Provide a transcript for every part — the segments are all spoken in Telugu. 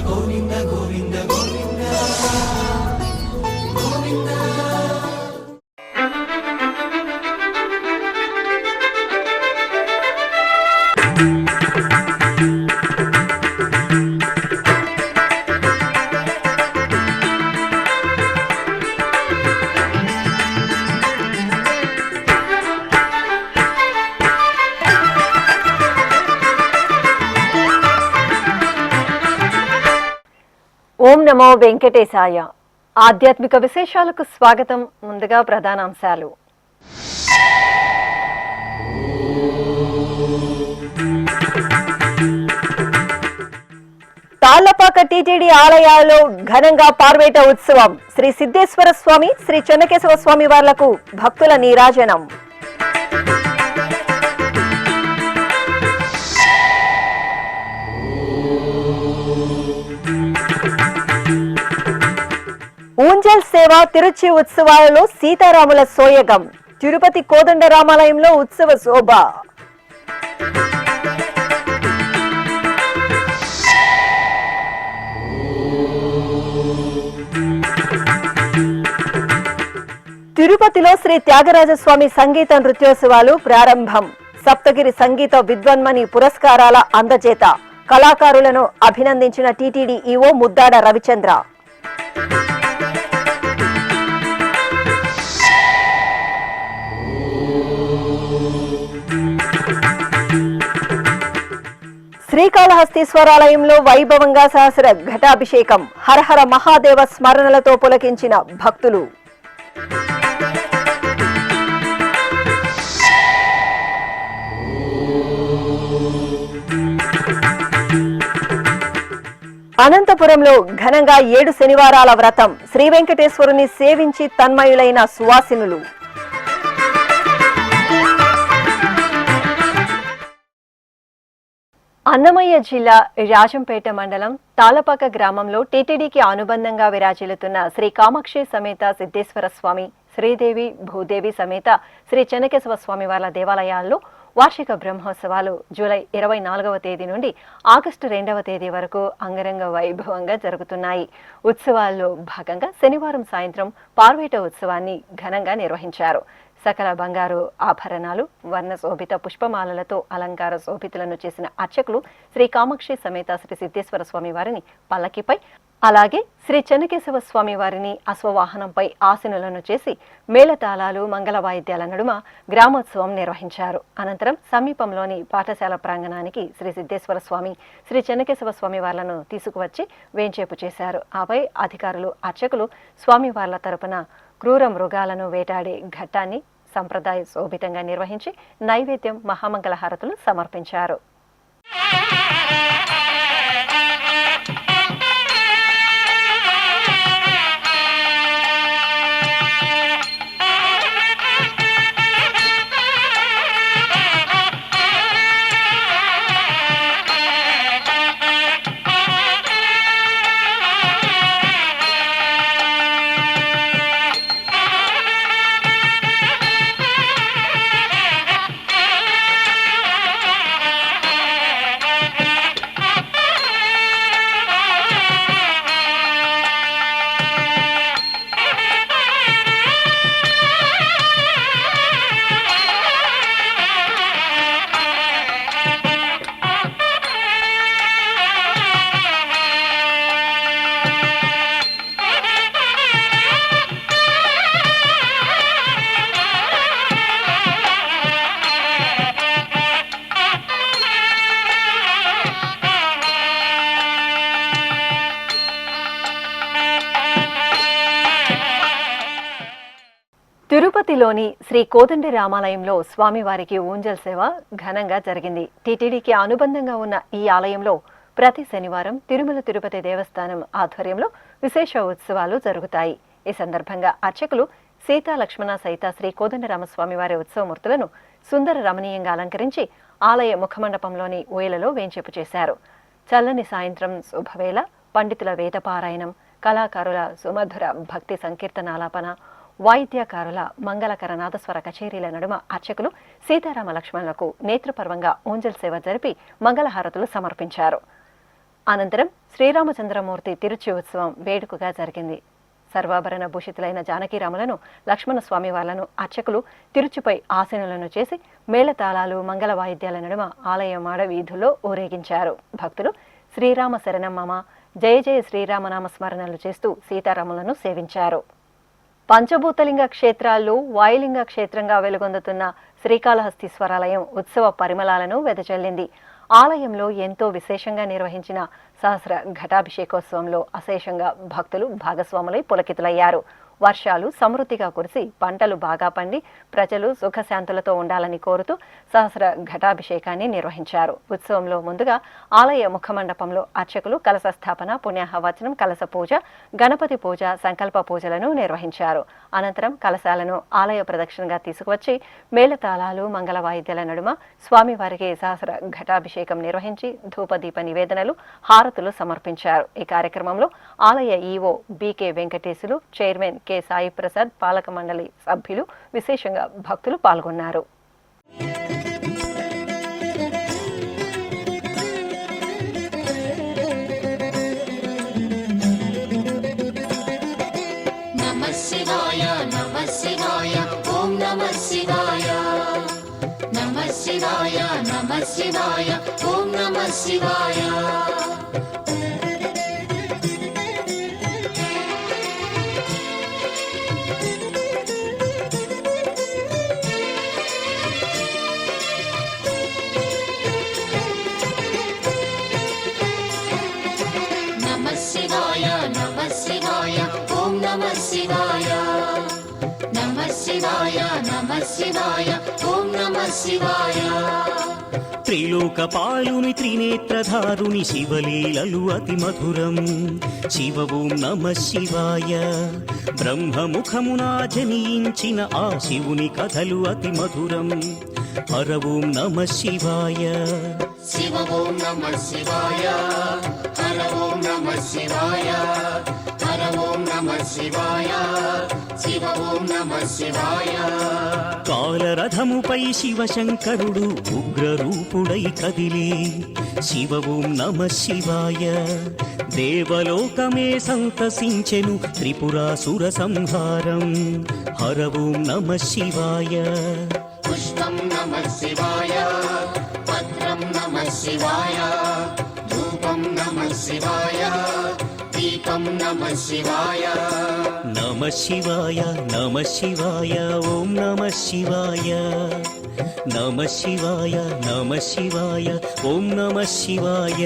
గోవింద గోవింద గోవింద గోవింద. ఓం నమో వెంకటేశాయ. ఆధ్యాత్మిక విశేషాలకు స్వాగతం. ముందుగా ప్రధానాంశాలు. తాళ్లపాక టీటీడీ ఆలయాల్లో ఘనంగా పార్వేట ఉత్సవం. శ్రీ సిద్ధేశ్వర స్వామి, శ్రీ చెన్నకేశవ స్వామి వార్లకు భక్తుల నీరాజనం. ఊంజల్ సేవ తిరుచి ఉత్సవాలలో సీతారాముల సోయగం. తిరుపతి కోదండ రామాలయంలో ఉత్సవ శోభ. తిరుపతిలో శ్రీ త్యాగరాజస్వామి సంగీత నృత్యోత్సవాలు ప్రారంభం. సప్తగిరి సంగీత విద్వన్మణి పురస్కారాల అందజేత. కళాకారులను అభినందించిన టీటీడీ ఈవో ముద్దాడ రవిచంద్ర. శ్రీకాళహస్తీశ్వరాలయంలో వైభవంగా సహస్ర ఘటాభిషేకం. హరహర మహాదేవ స్మరణలతో పులకించిన భక్తులు. అనంతపురంలో ఘనంగా 7 శనివారాల వ్రతం. శ్రీ వెంకటేశ్వరుని సేవించి తన్మయులైన సువాసినులు. అన్నమయ్య జిల్లా రాజంపేట మండలం తాళ్లపాక గ్రామంలో టీటీడీకి అనుబంధంగా విరాజిల్లుతున్న శ్రీ కామాక్షి సమేత సిద్ధేశ్వర స్వామి, శ్రీదేవి భూదేవి సమేత శ్రీ చెన్నకేశవ స్వామి వార్ల దేవాలయాల్లో వార్షిక బ్రహ్మోత్సవాలు జూలై 24వ తేదీ నుండి ఆగస్టు 2వ తేదీ వరకు అంగరంగ వైభవంగా జరుగుతున్నాయి. ఉత్సవాల్లో భాగంగా శనివారం సాయంత్రం పార్వేట ఉత్సవాన్ని ఘనంగా నిర్వహించారు. సకల బంగారు ఆభరణాలు, వర్ణ శోభిత పుష్పమాలలతో అలంకార శోభితులను చేసిన అర్చకులు శ్రీ కామాక్షి సమేత శ్రీ సిద్ధేశ్వర స్వామి వారిని పల్లకిపై, అలాగే శ్రీ చెన్నకేశవ స్వామి వారిని అశ్వవాహనంపై ఆసీనులను చేసి మేళతాళాలు, మంగళ వాయిద్యాల నడుమ గ్రామోత్సవం నిర్వహించారు. అనంతరం సమీపంలోని పాఠశాల ప్రాంగణానికి శ్రీ సిద్ధేశ్వర స్వామి, శ్రీ చెన్నకేశవ స్వామి వార్లను తీసుకువచ్చి వేంచేపు చేశారు. ఆపై అధికారులు, అర్చకులు స్వామివార్ల తరపున క్రూర మృగాలను వేటాడే ఘట్టాన్ని సంప్రదాయ శోభితంగా నిర్వహించి నైవేద్యం, మహామంగళ హారతులు సమర్పించారు. తిరుపతిలోని శ్రీ కోదండ రామాలయంలో స్వామివారికి ఊంజల్ సేవ ఘనంగా జరిగింది. టీటీడీకి అనుబంధంగా ఉన్న ఈ ఆలయంలో ప్రతి శనివారం తిరుమల తిరుపతి దేవస్థానం ఆధ్వర్యంలో విశేష ఉత్సవాలు జరుగుతాయి. ఈ సందర్భంగా అర్చకులు సీతా లక్ష్మణ సహిత శ్రీ కోదండరామస్వామి వారి ఉత్సవమూర్తులను సుందర రమణీయంగా అలంకరించి ఆలయ ముఖమండపంలోని ఊయలలో వేంచేపు చేశారు. చల్లని సాయంత్రం శుభవేళ పండితుల వేదపారాయణం, కళాకారుల సుమధుర భక్తి సంకీర్తనాలాపన, వాయిద్యకారుల మంగళకర నాదస్వర కచేరీల నడుమ అర్చకులు సీతారామ లక్ష్మణులకు నేత్రపర్వంగా ఊంజల్ సేవ జరిపి మంగళహారతులు సమర్పించారు. అనంతరం శ్రీరామచంద్రమూర్తి తిరుచి ఉత్సవం వేడుకగా జరిగింది. సర్వాభరణ భూషితులైన జానకీరాములను, లక్ష్మణస్వామి వాళ్లను అర్చకులు తిరుచిపై ఆసనులను చేసి మేళతాళాలు, మంగళ వాయిద్యాల నడుమ ఆలయ మాడ వీధుల్లో ఊరేగించారు. భక్తులు శ్రీరామ శరణం మమ, జయ జయ శ్రీరామనామ స్మరణలు చేస్తూ సీతారాములను సేవించారు. పంచభూతలింగ క్షేత్రాల్లో వాయులింగ క్షేత్రంగా వెలుగొందుతున్న శ్రీకాళహస్తీశ్వరాలయం ఉత్సవ పరిమళాలను వెదజల్లింది. ఆలయంలో ఎంతో విశేషంగా నిర్వహించిన సహస్ర ఘటాభిషేకోత్సవంలో అశేషంగా భక్తులు భాగస్వాములై పులకితులయ్యారు. వర్షాలు సమృద్ధిగా కురిసి పంటలు బాగా పండి ప్రజలు సుఖశాంతులతో ఉండాలని కోరుతూ సహస్ర ఘటాభిషేకాన్ని నిర్వహించారు. ఉత్సవంలో ముందుగా ఆలయ ముఖమండపంలో అర్చకులు కలశ స్థాపన, పుణ్యాహవచనం, కలశ పూజ, గణపతి పూజ, సంకల్ప పూజలను నిర్వహించారు. అనంతరం కలశాలను ఆలయ ప్రదక్షిణగా తీసుకువచ్చి మేళతాళాలు, మంగళ వాయిద్యాల నడుమ స్వామివారికి సహస్ర ఘటాభిషేకం నిర్వహించి ధూపదీప నివేదనలు, హారతులు సమర్పించారు. ఈ కార్యక్రమంలో ఆలయ ఈవో బీకే వెంకటేశులు, చైర్మన్ కె సాయి ప్రసాద్, పాలక మండలి సభ్యులు, విశేషంగా భక్తులు పాల్గొన్నారు. నమః శివాయ నమః శివాయ ఓం నమః శివాయ నమః శివాయ నమః శివాయ ఓం నమః శివాయ శివాయ ఓం నమః శివాయ నమః శివాయ నమః శివాయ ఓం నమః శివాయ. త్రిలోకపాలుని త్రినేత్రధారుని శివలీలలు అతి మధురం. శివ ఓం నమః శివాయ. బ్రహ్మముఖమున జనించిన ఆ శివుని కథలు అతి మధురం. హర ఓం నమః శివాయ. శివ ఓం నమః శివాయ. హర ఓం నమః శివాయ. హర ఓం నమః శివాయ. శివ ఓం నమః శివాయ. కాలరథముపై శివశంకరుడు ఉగ్రరూపుడై కదిలి శివ ఓం నమః శివాయ. దేవలోకమే సంతసించెను త్రిపురాసుర సంహారం. హర ఓం నమః శివాయ. పుష్పం నమః శివాయ. పత్రం నమః శివాయ. ధూపం నమః శివాయ. దీపం నమః శివాయ. నమః శివాయ నమః శివాయ ఓం నమః శివాయ. నమః శివాయ నమః శివాయ ఓం నమః శివాయ.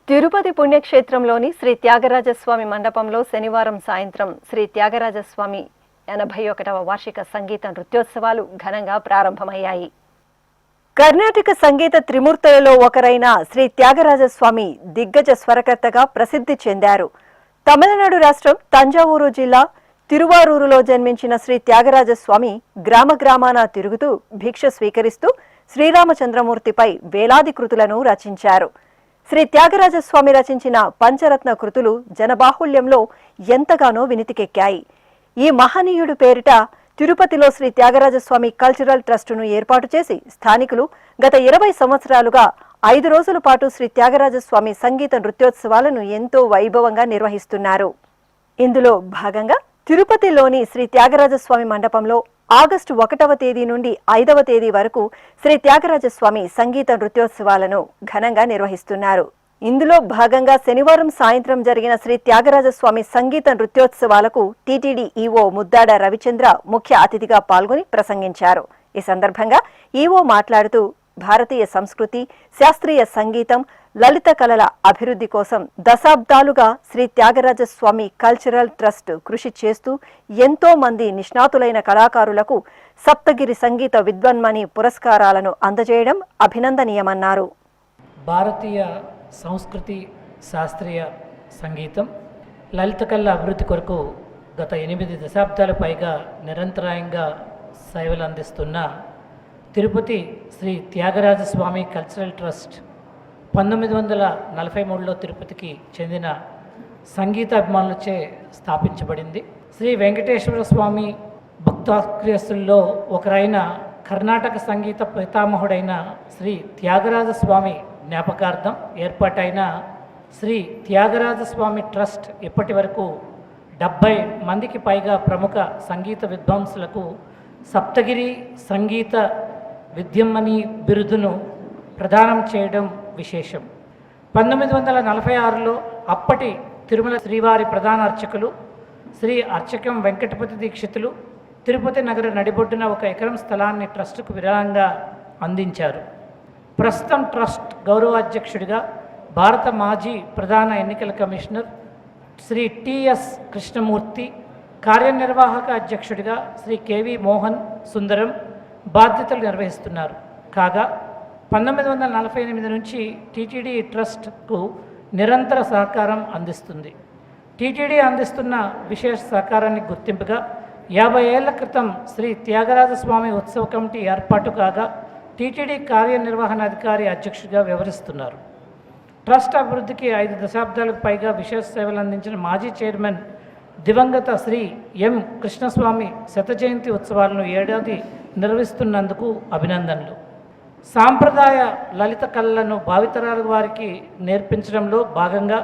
తిరుపతి పుణ్యక్షేత్రంలోని శ్రీ త్యాగరాజస్వామి మండపంలో శనివారం సాయంత్రం శ్రీ త్యాగరాజస్వామి 81వ వార్షిక సంగీత నృత్యోత్సవాలు ఘనంగా ప్రారంభమయ్యాయి. కర్ణాటక సంగీత త్రిమూర్తులలో ఒకరైన శ్రీ త్యాగరాజస్వామి దిగ్గజ స్వరకర్తగా ప్రసిద్ధి చెందారు. తమిళనాడు రాష్ట్రం తంజావూరు జిల్లా తిరువారూరులో జన్మించిన శ్రీ త్యాగరాజస్వామి గ్రామ గ్రామాన తిరుగుతూ భిక్ష స్వీకరిస్తూ శ్రీరామచంద్రమూర్తిపై వేలాది కృతులను రచించారు. శ్రీ త్యాగరాజస్వామి రచించిన పంచరత్న కృతులు జనబాహుళ్యంలో ఎంతగానో వినితికెక్కాయి. ఈ మహనీయుడు పేరిట తిరుపతిలో శ్రీ త్యాగరాజస్వామి కల్చరల్ ట్రస్టును ఏర్పాటు చేసి స్థానికులు గత 20 సంవత్సరాలుగా 5 రోజుల పాటు శ్రీ త్యాగరాజస్వామి సంగీత నృత్యోత్సవాలను ఎంతో వైభవంగా నిర్వహిస్తున్నారు. ఇందులో భాగంగా తిరుపతిలోని శ్రీ త్యాగరాజస్వామి మండపంలో ఆగస్టు 1వ తేదీ నుండి 5వ తేదీ వరకు శ్రీ త్యాగరాజస్వామి సంగీత నృత్యోత్సవాలను ఘనంగా నిర్వహిస్తున్నారు. ఇందులో భాగంగా శనివారం సాయంత్రం జరిగిన శ్రీ త్యాగరాజస్వామి సంగీత నృత్యోత్సవాలకు టీటీడీ ఈవో ముద్దాడ రవిచంద్ర ముఖ్య అతిథిగా పాల్గొని ప్రసంగించారు. ఈ సందర్భంగా ఈవో మాట్లాడుతూ భారతీయ సంస్కృతి, శాస్త్రీయ సంగీతం, లలిత కళల అభివృద్ధి కోసం దశాబ్దాలుగా శ్రీ త్యాగరాజస్వామి కల్చరల్ ట్రస్ట్ కృషి చేస్తూ ఎంతో మంది నిష్ణాతులైన కళాకారులకు సప్తగిరి సంగీత విద్వన్మణి పురస్కారాలను అందజేయడం అభినందనీయమన్నారు. భారతీయ సంస్కృతి, శాస్త్రీయ సంగీతం, లలిత కళల అభివృద్ధి కొరకు గత 8 దశాబ్దాల పైగా నిరంతరాయంగా సేవలు అందిస్తున్న తిరుపతి శ్రీ త్యాగరాజస్వామి కల్చరల్ ట్రస్ట్ 1943లో తిరుపతికి చెందిన సంగీత అభిమానులచే స్థాపించబడింది. శ్రీ వెంకటేశ్వర స్వామి భక్తాగ్రేసుల్లో ఒకరైన కర్ణాటక సంగీత పితామహుడైన శ్రీ త్యాగరాజస్వామి జ్ఞాపకార్థం ఏర్పాటైన శ్రీ త్యాగరాజస్వామి ట్రస్ట్ ఇప్పటి వరకు 70 మందికి పైగా ప్రముఖ సంగీత విద్వాంసులకు సప్తగిరి సంగీత విద్యమణి బిరుదును ప్రదానం చేయడం విశేషం. 1946లో అప్పటి తిరుమల శ్రీవారి ప్రధాన అర్చకులు శ్రీ అర్చకం వెంకటపతి దీక్షితులు తిరుపతి నగర నడిబొడ్డున 1 ఎకరం స్థలాన్ని ట్రస్టుకు విరాళంగా అందించారు. ప్రస్తుతం ట్రస్ట్ గౌరవాధ్యక్షుడిగా భారత మాజీ ప్రధాన ఎన్నికల కమిషనర్ శ్రీ టిఎస్ కృష్ణమూర్తి, కార్యనిర్వాహక అధ్యక్షుడిగా శ్రీ కెవి మోహన్ సుందరం బాధ్యతలు నిర్వహిస్తున్నారు. కాగా 1948 నుంచి టీటీడీ ట్రస్ట్కు నిరంతర సహకారం అందిస్తుంది. టీటీడీ అందిస్తున్న విశేష సహకారాన్ని గుర్తింపుగా 50 ఏళ్ల క్రితం శ్రీ త్యాగరాజస్వామి ఉత్సవ కమిటీ ఏర్పాటు కాగా టీటీడీ కార్యనిర్వహణాధికారి అధ్యక్షుడిగా వ్యవహరిస్తున్నారు. ట్రస్ట్ అభివృద్ధికి 5 దశాబ్దాలకు పైగా విశేష సేవలు అందించిన మాజీ చైర్మన్ దివంగత శ్రీ ఎం కృష్ణస్వామి శత జయంతి ఉత్సవాలను ఏడాది నిర్వహిస్తున్నందుకు అభినందనలు. సాంప్రదాయ లలిత కళలను భావితరాల వారికి నేర్పించడంలో భాగంగా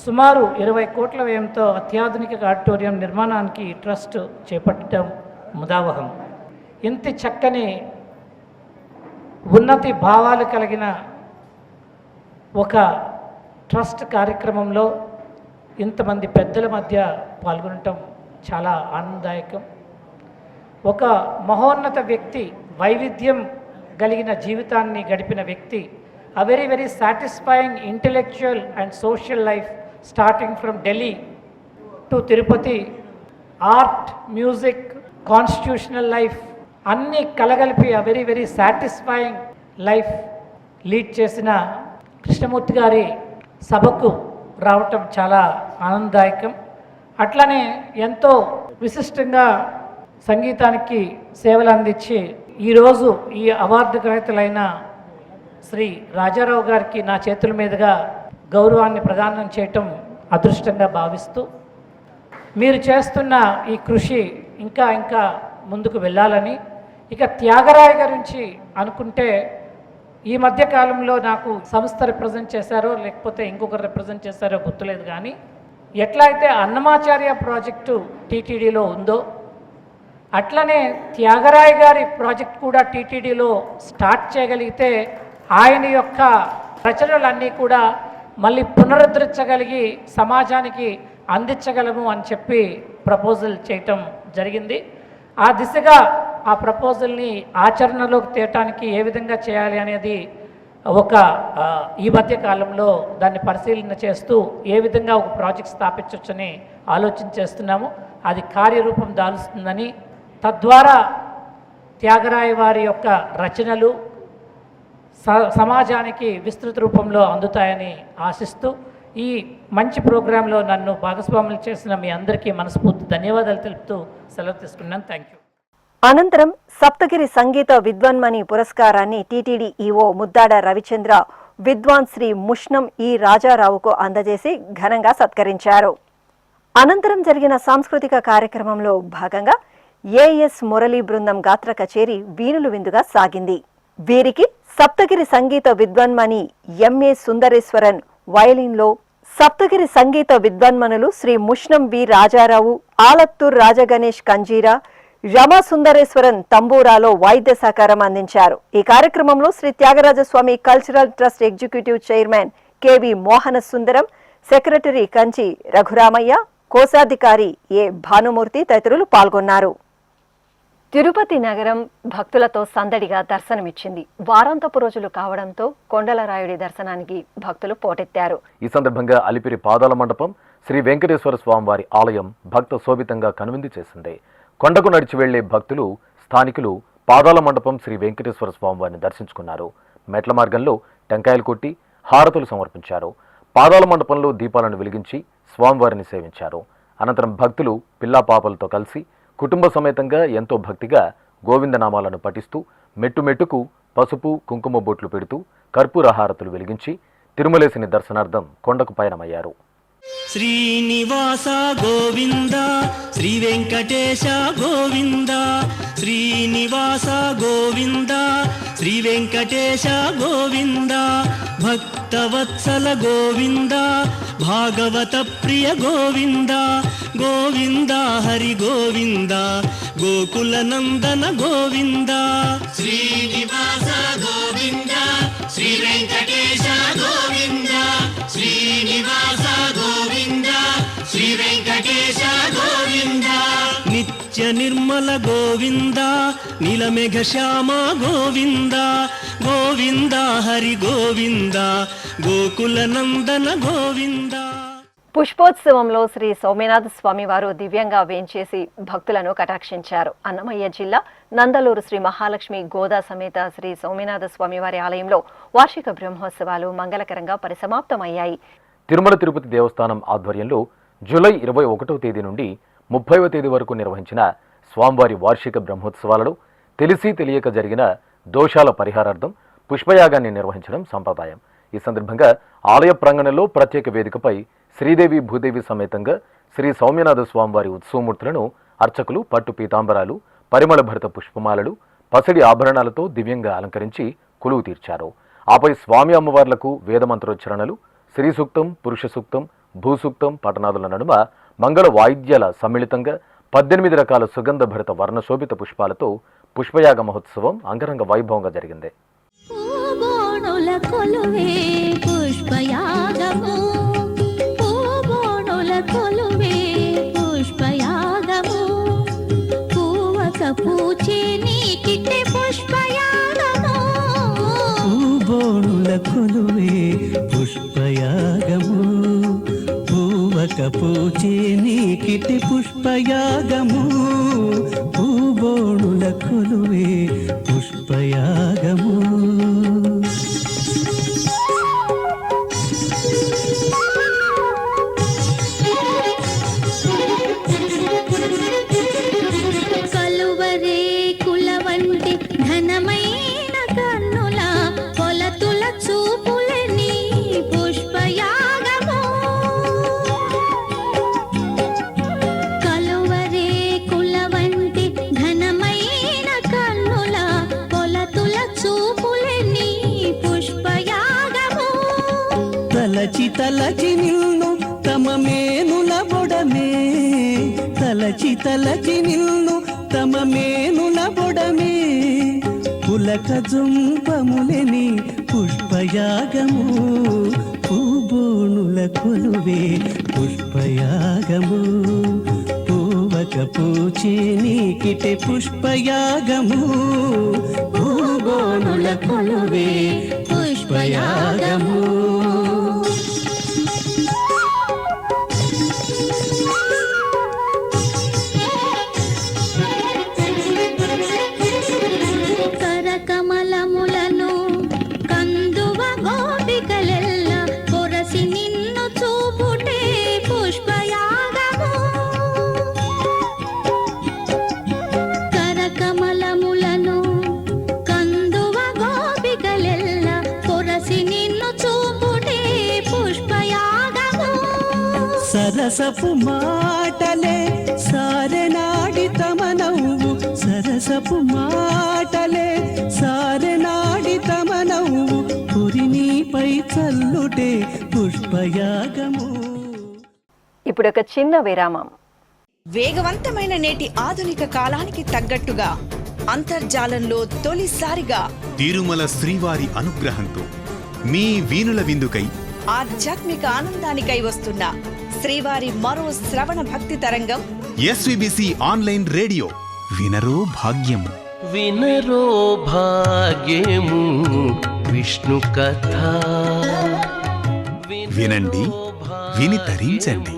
సుమారు 20 కోట్ల వ్యయంతో అత్యాధునిక ఆడిటోరియం నిర్మాణానికి ట్రస్ట్ చేపట్టడం ముదావహం. ఇంత చక్కని ఉన్నతి భావాలు కలిగిన ఒక ట్రస్ట్ కార్యక్రమంలో ఇంతమంది పెద్దల మధ్య పాల్గొనటం చాలా ఆనందదాయకం. ఒక మహోన్నత వ్యక్తి, వైవిధ్యం కలిగిన జీవితాన్ని గడిపిన వ్యక్తి, a very satisfying intellectual and social life starting from Delhi to Tirupati, art, music, constitutional life, అన్ని కలగలిపి a very satisfying life lead చేసిన కృష్ణమూర్తి గారి సభకు రావటం చాలా ఆనందదాయకం. అట్లనే ఎంతో విశిష్టంగా సంగీతానికి సేవలు అందించి ఈరోజు ఈ అవార్డు గ్రహీతలైన శ్రీ రాజారావు గారికి నా చేతుల మీదుగా గౌరవాన్ని ప్రదానం చేయటం అదృష్టంగా భావిస్తూ, మీరు చేస్తున్న ఈ కృషి ఇంకా ముందుకు వెళ్ళాలని. ఇక త్యాగరాయ గురించి అనుకుంటే ఈ మధ్య కాలంలో నాకు సంస్థ రిప్రజెంట్ చేశారో లేకపోతే ఇంకొకరు రిప్రజెంట్ చేశారో గుర్తులేదు, కానీ ఎట్లా అయితే అన్నమాచార్య ప్రాజెక్టు టీటీడీలో ఉందో అట్లనే త్యాగరాయ గారి ప్రాజెక్ట్ కూడా టీటీడీలో స్టార్ట్ చేయగలిగితే ఆయన యొక్క రచనలన్నీ కూడా మళ్ళీ పునరుద్ధరించగలిగి సమాజానికి అందించగలము అని చెప్పి ప్రపోజల్ చేయటం జరిగింది. ఆ దిశగా ఆ ప్రపోజల్ని ఆచరణలోకి తేటానికి ఏ విధంగా చేయాలి అనేది ఈ మధ్య కాలంలో దాన్ని పరిశీలన చేస్తూ ఏ విధంగా ఒక ప్రాజెక్ట్ స్థాపించవచ్చని ఆలోచన చేస్తున్నాము. అది కార్యరూపం దాలుస్తుందని, తద్వారా త్యాగరాయ వారి యొక్క రచనలు సమాజానికి విస్తృత రూపంలో అందుతాయని ఆశిస్తూ ఈ మంచి ప్రోగ్రాంలో నన్ను భాగస్వాములు చేసిన మీ అందరికీ మనస్ఫూర్తి ధన్యవాదాలు తెలుపుతూ సెలవు తీసుకున్నాను. Thank you. అనంతరం సప్తగిరి సంగీత విద్వాన్మణి పురస్కారాన్ని టీటీడీ ఈవో ముద్దాడ రవిచంద్ర విద్వాన్ శ్రీ ముష్ణం ఈ రాజారావుకు అందజేసి ఘనంగా సత్కరించారు. అనంతరం జరిగిన సాంస్కృతిక కార్యక్రమంలో భాగంగా ఏఎస్ మురళీ బృందం గాత్ర కచేరీ వీణులు విందుగా సాగింది. వీరికి సప్తగిరి సంగీత విద్వాన్మణి ఎంఏ సుందరేశ్వరన్ వయలిన్లో, సప్తగిరి సంగీత విద్వాన్మణులు శ్రీ ముష్ణం వి రాజారావు, ఆలత్తూర్ రాజగణేష్ కంజీరా, రమా సుందరేశ్వరన్ తంబూరాలో వాయిద్య సహకారం అందించారు. ఈ కార్యక్రమంలో Shri Thyagarajaswamy cultural trust executive chairman KV Mohana Sundaram, secretary Kanchi Raghuramaiah, కోశాధికారి ఏ భానుమూర్తి తదితరులు పాల్గొన్నారు. తిరుపతి నగరం భక్తులతో సందడిగా దర్శనమిచ్చింది. వారాంతపు రోజులు కావడంతో కొండలరాయుడి దర్శనానికి భక్తులు పోటెత్తారు. ఈ సందర్భంగా అలిపిరి పాదాల మండపం శ్రీ వెంకటేశ్వర స్వామివారి ఆలయం భక్త శోభితంగా కనువిందు చేసింది. కొండకు నడిచి వెళ్లే భక్తులు, స్థానికులు పాదాల మండపం శ్రీ వెంకటేశ్వర స్వామివారిని దర్శించుకున్నారు. మెట్ల మార్గంలో టెంకాయలు కొట్టి హారతులు సమర్పించారు. పాదాల మండపంలో దీపాలను వెలిగించి స్వామివారిని సేవించారు. అనంతరం భక్తులు పిల్లా పాపలతో కలిసి కుటుంబ సమేతంగా ఎంతో భక్తిగా గోవిందనామాలను పఠిస్తూ మెట్టుమెట్టుకు పసుపు కుంకుమ బొట్లు పెడుతూ కర్పూర హారతులు వెలిగించి తిరుమలేశుని దర్శనార్థం కొండకు పయనమయ్యారు. శ్రీనివాస గోవింద శ్రీ వెంకటేశ గోవింద శ్రీనివాస గోవింద శ్రీ వెంకటేశ గోవింద భక్తవత్సల గోవింద భాగవత ప్రియ గోవింద గోవింద హరి గోవింద గోకుల నందన గోవింద శ్రీనివాస గోవింద శ్రీ వెంకటేశ గోవింద శ్రీనివాస గోవింద శ్రీ వెంకటేశ గోవింద నిత్య నిర్మల గోవింద నీలమేఘ శ్యామ గోవింద గోవింద హరి గోవింద గోకుల నందన గోవింద. పుష్పోత్సవంలో శ్రీ సోమనాథ స్వామి వారు దివ్యంగా వేంచేసి భక్తులను కటాక్షించారు. అన్నమయ్య జిల్లా నందలూరు శ్రీ మహాలక్ష్మి గోదా సమేత శ్రీ సోమనాథ స్వామివారి ఆలయంలో వార్షిక బ్రహ్మోత్సవాలు మంగళకరంగా పరిసమాప్తమయ్యాయి. తిరుమల తిరుపతి దేవస్థానం ఆధ్వర్యంలో జూలై 21వ తేదీ నుండి 30వ తేదీ వరకు నిర్వహించిన స్వామివారి వార్షిక బ్రహ్మోత్సవాలలో తెలిసి తెలియక జరిగిన దోషాల పరిహారార్థం పుష్పయాగాన్ని నిర్వహించడం సంప్రదాయం. ఈ సందర్భంగా ఆలయ ప్రాంగణంలో ప్రత్యేక వేదికపై శ్రీదేవి భూదేవి సమేతంగా శ్రీ సౌమ్యనాథ స్వామివారి ఉత్సవమూర్తులను అర్చకులు పట్టు పీతాంబరాలు, పరిమళ భరిత పుష్పమాలలు, పసిడి ఆభరణాలతో దివ్యంగా అలంకరించి కొలువు తీర్చారు. ఆపై స్వామి అమ్మవార్లకు వేదమంత్రోచ్చరణలు, శ్రీ సూక్తం, పురుష సూక్తం, భూసూక్తం పఠనాదుల నడుమ మంగళ వాయిద్యాల సమ్మిళితంగా 18 రకాల సుగంధ భరిత వర్ణశోభిత పుష్పాలతో పుష్పయాగ మహోత్సవం అంగరంగ వైభవంగా జరిగింది. పూచే నీకిటి పుష్పయాగము పూబోణుల కొలువే పుష్పయాగము. కలువరే కుల వంటి ఘనమైన కన్నుల కొలతుల చూపులని పుష్పయాగము. కలువరే కుల వంటి ఘనమైన కన్నుల కొలతుల చూపులని పుష్పయాగము. తలచి తలచి నిన్ను తమ మేనుల బొడమే తలచి తలచి నిన్ను తమ మేనుల బొడమే పులక జుంపములని పుష్పయాగము పూబోణుల కొలువే పుష్పయాగము పూవక పూచే నీకిటే పుష్పయాగము పూబోణుల కొలువే పుష్పయాగము. కరకమలములను కందువ గోపికలెల్ల పొరసి నిన్ను చూపుటే పుష్పయాగము. కరకమలములను కందువ గోపికలెల్ల పొరసి నిన్ను చూపుటే పుష్పయాగము. సరసపు మాటలే సారెనాడి తమ నవ్వు సరసపు మాటలే సారెనాడి తమ నవ్వు పురినీపై చల్లుటే పుష్పయాగము. ఇప్పుడు ఒక చిన్న విరామం. వేగవంతమైన నేటి ఆధునిక కాలానికి తగ్గట్టుగా అంతర్జాలంలో తొలిసారిగా తిరుమల శ్రీవారి అనుగ్రహంతో మీ వీణుల విందుకై ఆధ్యాత్మిక ఆనందానికై వస్తున్న శ్రీవారి మరో శ్రవణ భక్తి తరంగం ఎస్విబిసి ఆన్లైన్ రేడియో వినరో భాగ్యము. వినరో భాగ్యము విష్ణు కథ వినండి, విని తరించండి.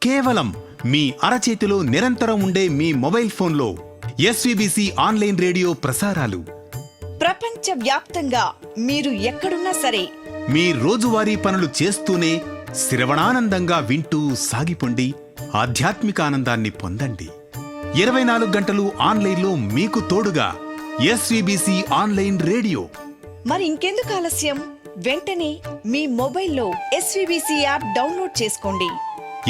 కేవలం మీ అరచేతిలో నిరంతరం ఉండే మీ మొబైల్ ఫోన్లో ఎస్విబిసి ఆన్లైన్ రేడియో ప్రసారాలు ప్రపంచ వ్యాప్తంగా మీరు ఎక్కడున్నా సరే మీ రోజువారీ పనులు చేస్తూనే శ్రవణానందంగా వింటూ సాగిపోండి, ఆధ్యాత్మిక ఆనందాన్ని పొందండి. 24 గంటలు ఆన్లైన్లో మీకు తోడుగా ఎస్వీబీసీ ఆన్లైన్ రేడియో. మరి ఇంకెందుకు ఆలస్యం? వెంటనే మీ మొబైల్లో ఎస్వీబీసీ యాప్ డౌన్లోడ్ చేసుకోండి.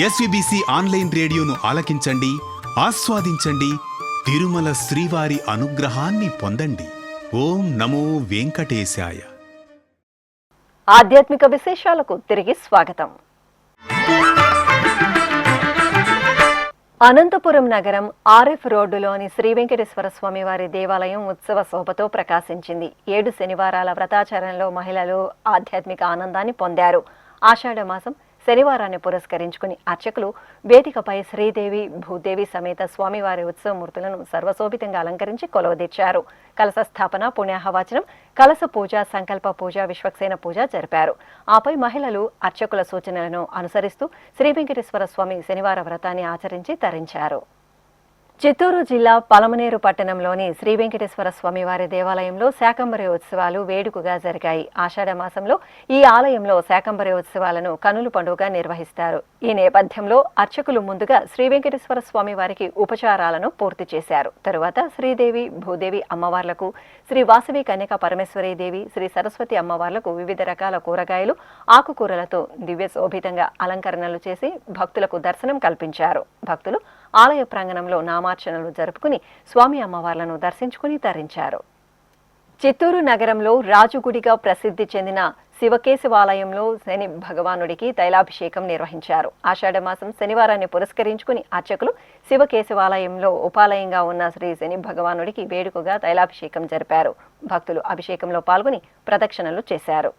ఎస్వీబీసీ ఆన్లైన్ రేడియోను ఆలకించండి, ఆస్వాదించండి, తిరుమల శ్రీవారి అనుగ్రహాన్ని పొందండి. ఓం నమో వెంకటేశాయ. ఆధ్యాత్మిక విశేషాలకు తిరిగి స్వాగతం. అనంతపురం నగరం ఆర్ఎఫ్ రోడ్డులోని శ్రీ వెంకటేశ్వర స్వామి వారి దేవాలయం ఉత్సవ శోభతో ప్రకాశించింది. 7 శనివారాల వ్రతాచరణలో మహిళలు ఆధ్యాత్మిక ఆనందాన్ని పొందారు. ఆషాఢ మాసం శనివారాన్ని పురస్కరించుకుని అర్చకులు వేదికపై శ్రీదేవి భూదేవి సమేత స్వామివారి ఉత్సవమూర్తులను సర్వశోభితంగా అలంకరించి కొలువుదీర్చారు. కలశ స్థాపన, పుణ్యాహవాచనం, కలశ పూజ, సంకల్ప పూజ, విశ్వక్సేన పూజ జరిపారు. ఆపై మహిళలు అర్చకుల సూచనలను అనుసరిస్తూ శ్రీ వెంకటేశ్వర స్వామి శనివార వ్రతాన్ని ఆచరించి తరించారు. చిత్తూరు జిల్లా పలమనేరు పట్టణంలోని శ్రీ వెంకటేశ్వర స్వామి వారి దేవాలయంలో శాకంబరి ఉత్సవాలు వేడుకగా జరిగాయి. ఆషాఢ మాసంలో ఈ ఆలయంలో శాకంబరి ఉత్సవాలను కనుల పండుగగా నిర్వహిస్తారు. ఈ నేపథ్యంలో అర్చకులు ముందుగా శ్రీ వెంకటేశ్వర స్వామి వారికి ఉపచారాలను పూర్తి చేశారు. తరువాత శ్రీదేవి భూదేవి అమ్మవార్లకు, శ్రీ వాసవి కన్యక పరమేశ్వరీ దేవి, శ్రీ సరస్వతి అమ్మవార్లకు వివిధ రకాల కూరగాయలు, ఆకుకూరలతో దివ్య శోభితంగా అలంకరణలు చేసి భక్తులకు దర్శనం కల్పించారు. భక్తులు ఆలయ ప్రాంగణంలో నామార్చనలు జరుపుకుని స్వామి అమ్మవార్లను దర్శించుకుని తరించారు. చిత్తూరు నగరంలో రాజుగుడిగా ప్రసిద్ధి చెందిన శివకేశవాలయంలో శని భగవానుడికి తైలాభిషేకం నిర్వహించారు. ఆషాఢ మాసం శనివారాన్ని పురస్కరించుకుని అర్చకులు శివకేశవాలయంలో ఉపాలయంగా ఉన్న శ్రీ శని భగవానుడికి వేడుకగా తైలాభిషేకం జరిపారు. భక్తులు అభిషేకంలో పాల్గొని ప్రదక్షిణలు చేశారు.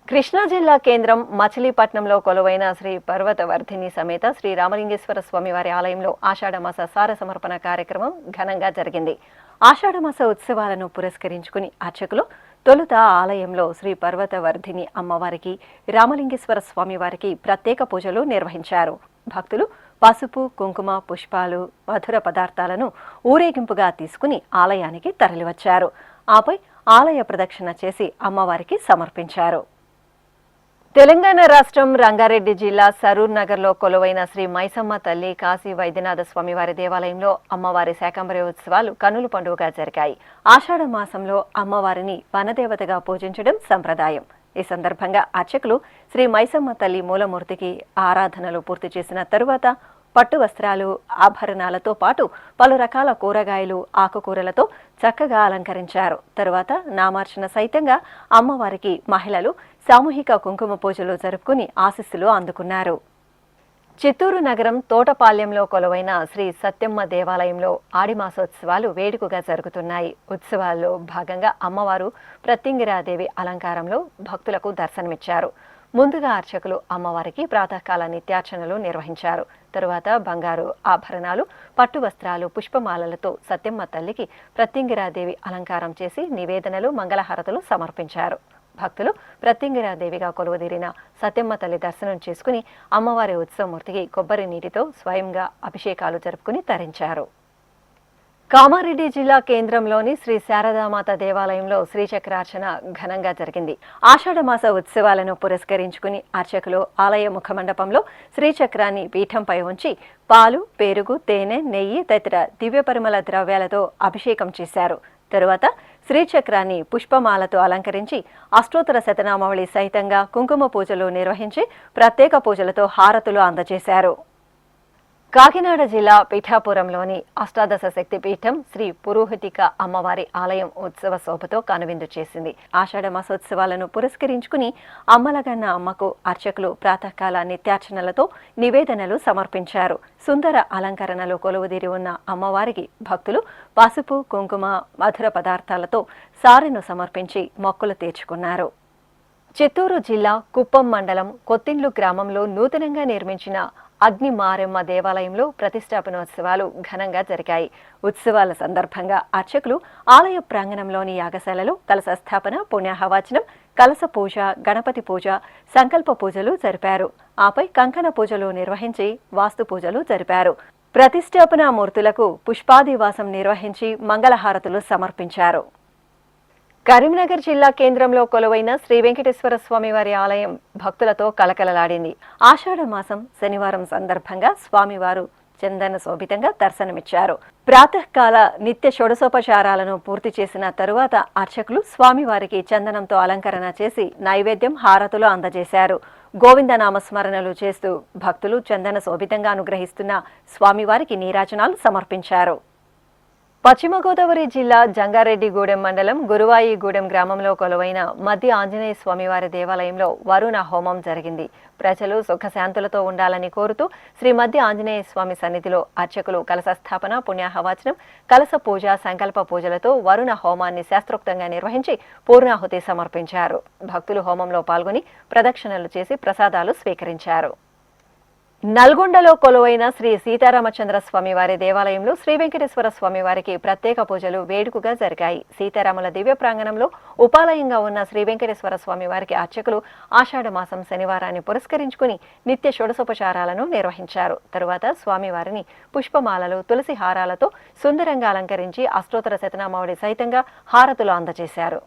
కృష్ణా జిల్లా కేంద్రం మచిలీపట్నంలో కొలువైన శ్రీ పర్వతవర్ధిని సమేత శ్రీ రామలింగేశ్వర స్వామివారి ఆలయంలో ఆషాఢమాస సార సమర్పణ కార్యక్రమం ఘనంగా జరిగింది. ఆషాఢమాస ఉత్సవాలను పురస్కరించుకుని అర్చకులు తొలుత ఆలయంలో శ్రీ పర్వతవర్ధిని అమ్మవారికి, రామలింగేశ్వర స్వామివారికి ప్రత్యేక పూజలు నిర్వహించారు. భక్తులు పసుపు, కుంకుమ, పుష్పాలు, మధుర పదార్థాలను ఊరేగింపుగా తీసుకుని ఆలయానికి తరలివచ్చారు. ఆపై ఆలయ ప్రదక్షిణ చేసి అమ్మవారికి సమర్పించారు. తెలంగాణ రాష్ట్రం రంగారెడ్డి జిల్లా సరూర్ నగర్లో కొలువైన శ్రీ మైసమ్మ తల్లి కాశీ వైద్యనాథ స్వామివారి దేవాలయంలో అమ్మవారి శాకంబరి ఉత్సవాలు కన్నుల పండుగగా జరిగాయి. ఆషాఢ మాసంలో అమ్మవారిని వనదేవతగా పూజించడం సంప్రదాయం. ఈ సందర్భంగా అర్చకులు శ్రీ మైసమ్మ తల్లి మూలమూర్తికి ఆరాధనలు పూర్తి చేసిన తరువాత పట్టు వస్త్రాలు, ఆభరణాలతో పాటు పలు రకాల కూరగాయలు, ఆకుకూరలతో చక్కగా అలంకరించారు. తరువాత నామార్చన సైతంగా అమ్మవారికి మహిళలు సామూహిక కుంకుమ పూజలు జరుపుకుని ఆశీస్సులు అందుకున్నారు. చిత్తూరు నగరం తోటపాలెంలో కొలువైన శ్రీ సత్యమ్మ దేవాలయంలో ఆడిమాసోత్సవాలు వేడుకగా జరుగుతున్నాయి. ఉత్సవాల్లో భాగంగా అమ్మవారు ప్రత్యంగిరాదేవి అలంకారంలో భక్తులకు దర్శనమిచ్చారు. ముందుగా అర్చకులు అమ్మవారికి ప్రాతకాల నిత్యార్చనలు నిర్వహించారు. తరువాత బంగారు ఆభరణాలు, పట్టు వస్త్రాలు, పుష్పమాలలతో సత్యమ్మ తల్లికి ప్రత్యంగిరాదేవి అలంకారం చేసి నివేదనలు, మంగళహారతులు సమర్పించారు. భక్తులు ప్రత్యంగిరాదేవిగా కొలువుదీరిన సత్యమ్మ తల్లి దర్శనం చేసుకుని అమ్మవారి ఉత్సవమూర్తికి కొబ్బరి నీటితో స్వయంగా అభిషేకాలు జరుపుకుని తరించారు. కామారెడ్డి జిల్లా కేంద్రంలోని శ్రీ శారదామాత దేవాలయంలో శ్రీచక్రార్చన ఘనంగా జరిగింది. ఆషాఢమాస ఉత్సవాలను పురస్కరించుకుని అర్చకులు ఆలయ ముఖమండపంలో శ్రీచక్రాన్ని పీఠంపై ఉంచి పాలు, పెరుగు, తేనె, నెయ్యి తదితర దివ్య పరిమళ ద్రవ్యాలతో అభిషేకం చేశారు. తరువాత శ్రీచక్రాన్ని పుష్పమాలతో అలంకరించి అష్టోత్తర శతనామావళి సహితంగా కుంకుమ పూజలు నిర్వహించి ప్రత్యేక పూజలతో హారతులు అందజేశారు. కాకినాడ జిల్లా పిఠాపురంలోని అష్టాదశ శక్తి పీఠం శ్రీ పురోహితిక అమ్మవారి ఆలయం ఉత్సవ శోభతో కనువిందు చేసింది. ఆషాఢ మాసోత్సవాలను పురస్కరించుకుని అమ్మలగన్న అమ్మకు అర్చకులు ప్రాతకాల నిత్యార్చనలతో నివేదనలు సమర్పించారు. సుందర అలంకరణలో కొలువుదీరి ఉన్న అమ్మవారికి భక్తులు పసుపు, కుంకుమ, మధుర పదార్థాలతో సారెను సమర్పించి మొక్కులు తీర్చుకున్నారు. చిత్తూరు జిల్లా కుప్పం మండలం కొత్తిండ్లు గ్రామంలో నూతనంగా నిర్మించిన అగ్ని మారెమ్మ దేవాలయంలో ప్రతిష్టాపనోత్సవాలు ఘనంగా జరిగాయి. ఉత్సవాల సందర్భంగా అర్చకులు ఆలయ ప్రాంగణంలోని యాగశాలలో కలశ స్థాపన, పుణ్యాహవాచనం, కలశ పూజ, గణపతి పూజ, సంకల్ప పూజలు జరిపారు. ఆపై కంకణ పూజలు నిర్వహించి వాస్తు పూజలు జరిపారు. ప్రతిష్టాపన మూర్తులకు పుష్పాదివాసం నిర్వహించి మంగళహారతులు సమర్పించారు. కరీంనగర్ జిల్లా కేంద్రంలో కొలువైన శ్రీ వెంకటేశ్వర స్వామివారి ఆలయం భక్తులతో కలకలలాడింది. ఆషాఢ మాసం శనివారం సందర్భంగా స్వామివారు చందన శోభితంగా దర్శనమిచ్చారు. ప్రాతకాల నిత్య షోడశోపచారాలను పూర్తి చేసిన తరువాత అర్చకులు స్వామివారికి చందనంతో అలంకరణ చేసి నైవేద్యం హారతులు అందజేశారు. గోవింద నామస్మరణలు చేస్తూ భక్తులు చందన శోభితంగా అనుగ్రహిస్తున్న స్వామివారికి నీరాజనాలు సమర్పించారు. పశ్చిమ గోదావరి జిల్లా జంగారెడ్డిగూడెం మండలం గురువాయిగూడెం గ్రామంలో కొలువైన మధ్య ఆంజనేయ స్వామివారి దేవాలయంలో వరుణ హోమం జరిగింది. ప్రజలు సుఖశాంతులతో ఉండాలని కోరుతూ శ్రీ మధ్య ఆంజనేయ స్వామి సన్నిధిలో అర్చకులు కలశ స్థాపన, పుణ్యాహవాచనం, కలశ పూజ, సంకల్ప పూజలతో వరుణ హోమాన్ని శాస్త్రోక్తంగా నిర్వహించి పూర్ణాహుతి సమర్పించారు. భక్తులు హోమంలో పాల్గొని ప్రదక్షిణలు చేసి ప్రసాదాలు స్వీకరించారు. నల్గొండలో కొలువైన శ్రీ సీతారామచంద్ర స్వామివారి దేవాలయంలో శ్రీ వెంకటేశ్వర స్వామివారికి ప్రత్యేక పూజలు వేడుకగా జరిగాయి. సీతారాముల దివ్య ప్రాంగణంలో ఉపాలయంగా ఉన్న శ్రీ వెంకటేశ్వర స్వామివారికి అర్చకులు ఆషాఢ మాసం శనివారాన్ని పురస్కరించుకుని నిత్య షోడశోపచారాలను నిర్వహించారు. తరువాత స్వామివారిని పుష్పమాలలు, తులసి హారాలతో సుందరంగా అలంకరించి అష్టోత్తర శతనామావళి సహితంగా హారతులు అందజేశారు.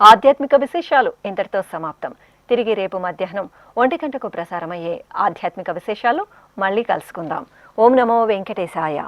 ఆధ్యాత్మిక విశేషాలు ఇంతటితో సమాప్తం. తిరిగి రేపు మధ్యాహ్నం 1 గంటకు ప్రసారమయ్యే ఆధ్యాత్మిక విశేషాలు మళ్ళీ కలుసుకుందాం. ఓం నమో వెంకటేశాయ.